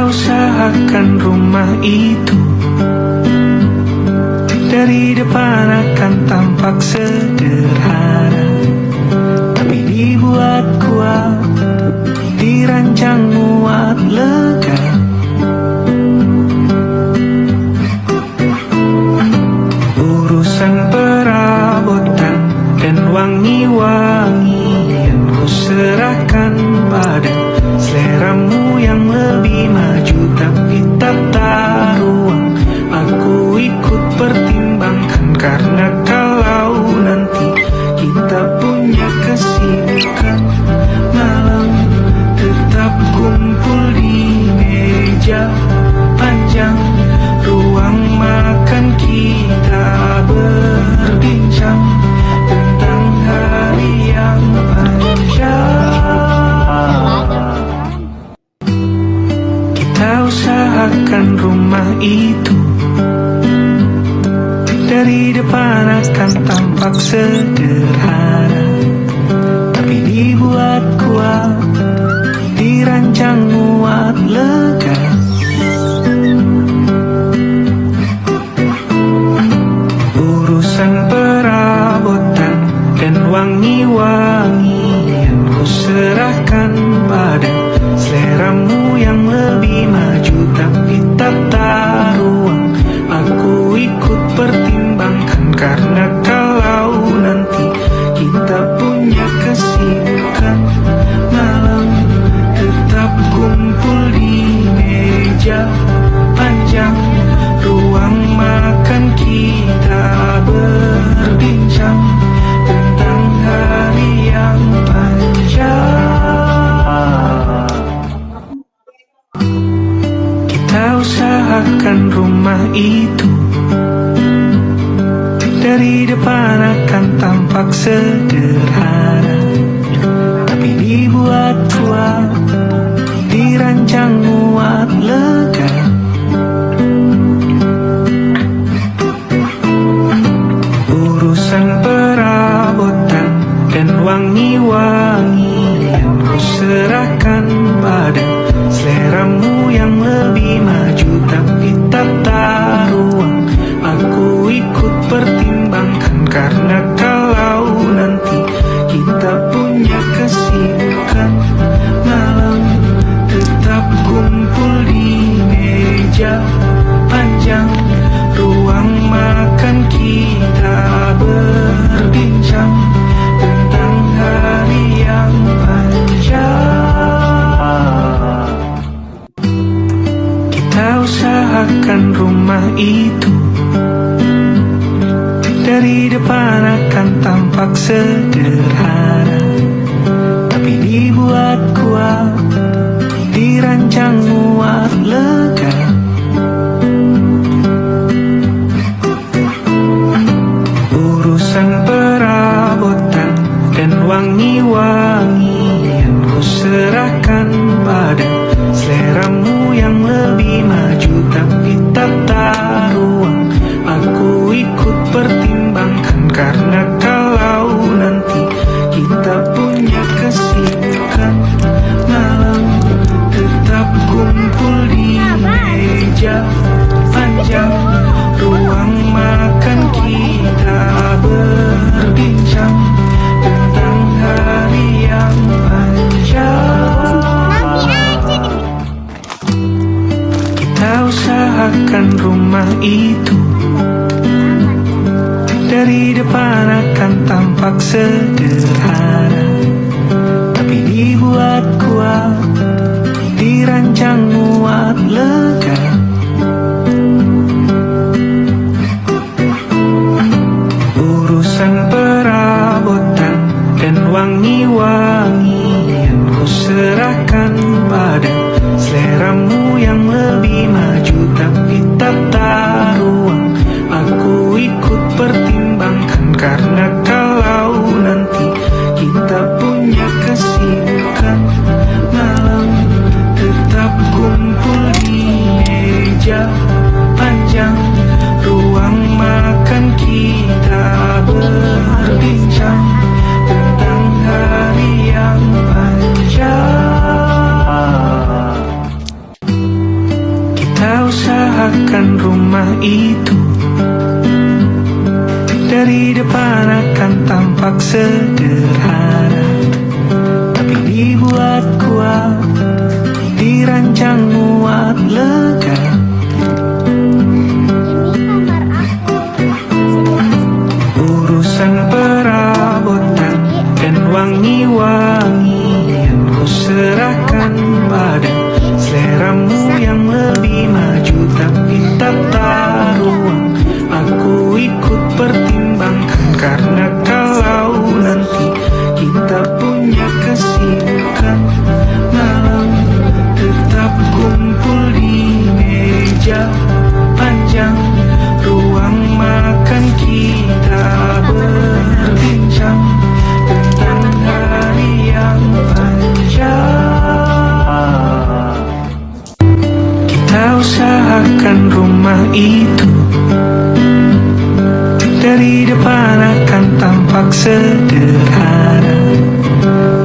usahakan rumah itu dari depan akan tampak sederhana, tapi dibuat kuat, dirancang muat lega. Urusan perabotan dan wangi-wangian ku serahkan pada seleramu yang lebih maju, tapi tak taruang aku ikut pertimbangkan, karena kalau nanti kita punya kesibukan, malam tetap kumpul di meja panjang ruang makan, kita berbincang tentang hari yang panjang. Kita usahakan rumah itu dari depan akan tampak sederhana, tapi dibuat kuat, dirancang muat lega. Urusan perabotan dan wangi-wangian ku serahkan pada seleramu yang lebih maju, tapi tak taruang aku ikut pertimbangkan, karena kalau nanti kita punya kesibukan, malam tetap kumpul di meja panjang ruang makan, kita berbincang tentang hari yang panjang. Kita usahakan rumah itu dari depan akan tampak sederhana, tapi dibuat kuat, dirancang muat lega. Urusan perabotan dan wangi-wangian ku serahkan pada seleramu yang lebih maju, tapi tak taruang aku ikut pertimbangkan, karena kalau nanti kita punya kesibukan, malam tetap kumpul di meja panjang ruang makan, kita berbincang tentang hari yang panjang. Kita usahakan rumah itu dari depan akan tampak sederhana, tapi dibuat kuat, dirancang muat lega. Urusan perabotan dan wangi-wangian ku serahkan pada seleramu yang lebih maju, tapi tak taruang aku ikut pertimbangkan, karena kalau nanti kita punya kesibukan, malam tetap kumpul di meja panjang ruang makan, kita berbincang tentang hari yang panjang. Kita usahakan rumah itu dari depan akan tampak sederhana, tapi dibuat kuat, dirancang muat lega. Urusan perabotan dan wangi-wangian ku serahkan pada seleramu yang lebih maju, tapi tak taruang aku ikut pertimbangkan, karena kalau nanti kita punya kesibukan, malam usahakan rumah itu dari depan akan tampak sederhana, tapi dibuat kuat, dirancang muat lega. Urusan perabotan dan wangi-wangian ku serahkan pada seleramu yang lebih maju, tapi tak ruang aku ikut pertimbangkan, karena kalau nanti kita punya kesibukan, malam tetap kumpul di meja panjang ruang makan, kita berbincang tentang hari yang panjang. Kita usahakan rumah itu dari depan akan tampak sederhana,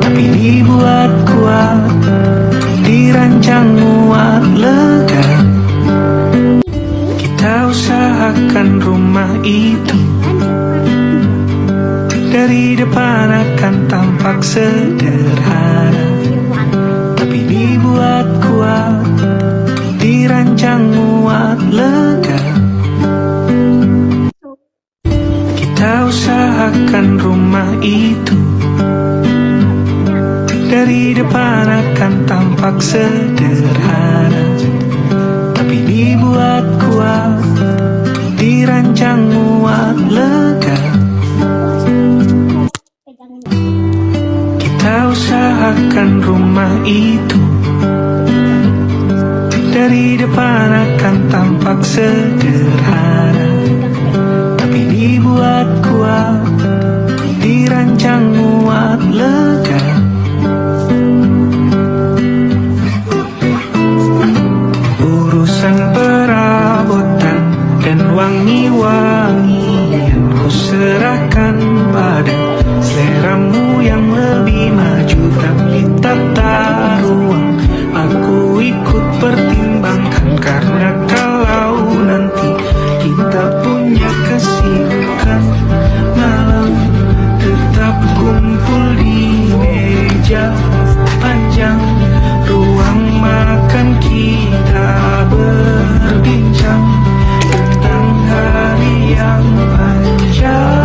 tapi dibuat kuat, dirancang muat lega. Kita usahakan rumah itu dari depan akan tampak sederhana, tapi dibuat kuat, dirancang muat lega. Kita usahakan rumah itu dari depan akan tampak sederhana, tapi dibuat kuat, dirancang muat lega. Kita usahakan rumah itu dari depan akan tampak sederhana, tapi dibuat kuat, dirancang muat lega. Urusan perabotan dan wangi-wangian ku serahkan pada seleramu yang lebih maju, tapi tak ruang aku ikut pertimbangkan, karena kalau nanti kita punya kesibukan, malam tetap kumpul di meja panjang ruang makan, kita berbincang tentang hari yang panjang.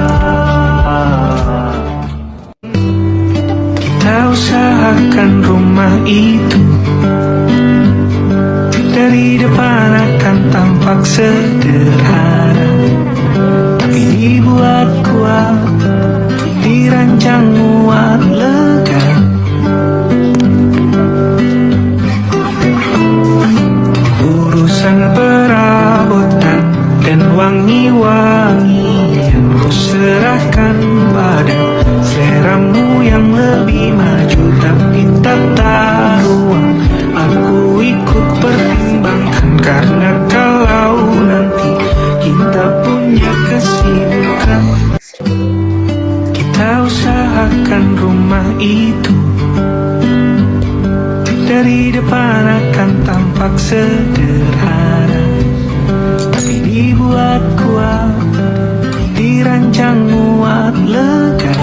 Kita usahakan rumah itu dari depan akan tampak sederhana, tapi dibuat kuat, dirancang muat lega. Urusan perabotan dan wangi-wangian ku serahkan pada seleramu yang lebih maju, tapi tak ruang aku ikut pertimbangkan, karena kalau nanti kita punya kesibukan, kita usahakan rumah itu dari depan akan tampak sederhana, tapi dibuat kuat, dirancang muat lega.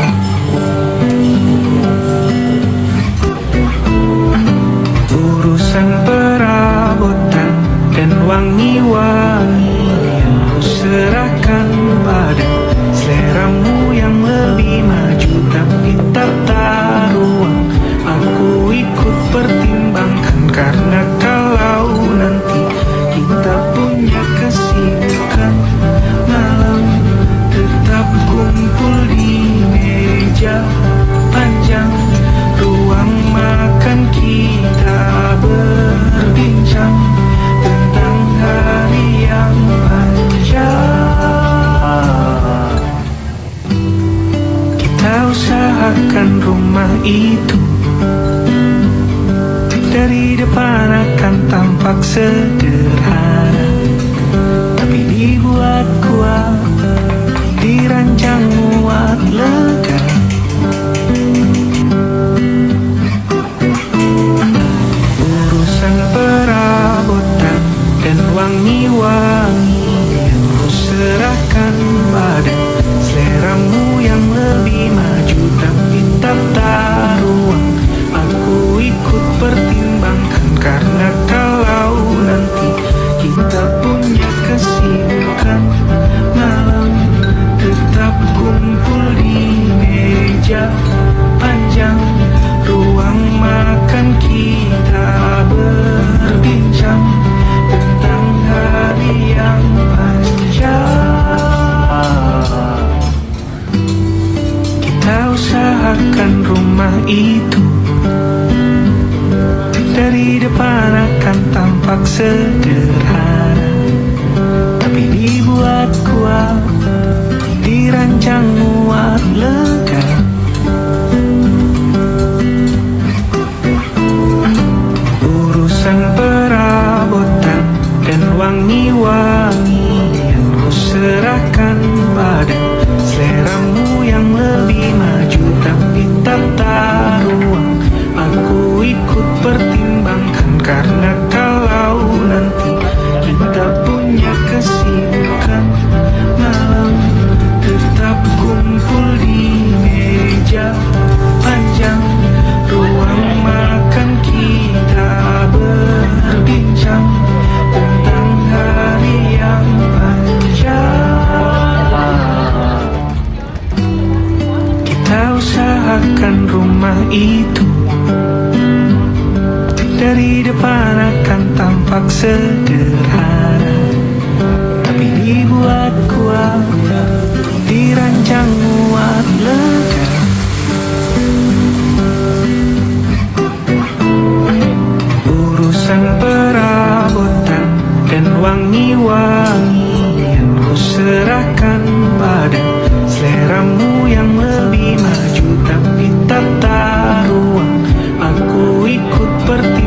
Urusan perabotan dan wangi-wangian ku serahkan pada seleramu yang lebih maju, tapi tak ruang aku ikut pertimbangkan, karena kalau nanti kita punya kesibukan, malam tetap kumpul di meja panjang ruang makan, kita berbincang tentang hari yang panjang. Kita usahakan rumah itu dari depan akan tampak sederhana, tapi dibuat kuat, dirancang muat lega. Urusan perabotan dan wangi-wangi depan akan tampak sederhana, tapi dibuat kuat, dirancang muat lega. Urusan perabotan dan wangi-wangian ku serahkan pada seleramu yang lebih maju, tapi tak ruang aku ikut pertimbangkan. Karena kalau nanti kita punya kesibukan, malam tetap kumpul di meja panjang ruang makan, kita berbincang tentang hari yang panjang. Kita usahakan rumah itu dari depan akan tampak sederhana, tapi dibuat kuat, dirancang muat lega. Urusan perabotan dan wangi-wangian ku serahkan pada seleramu yang lebih maju, tapi tak ruang aku ikut pertimbangkan.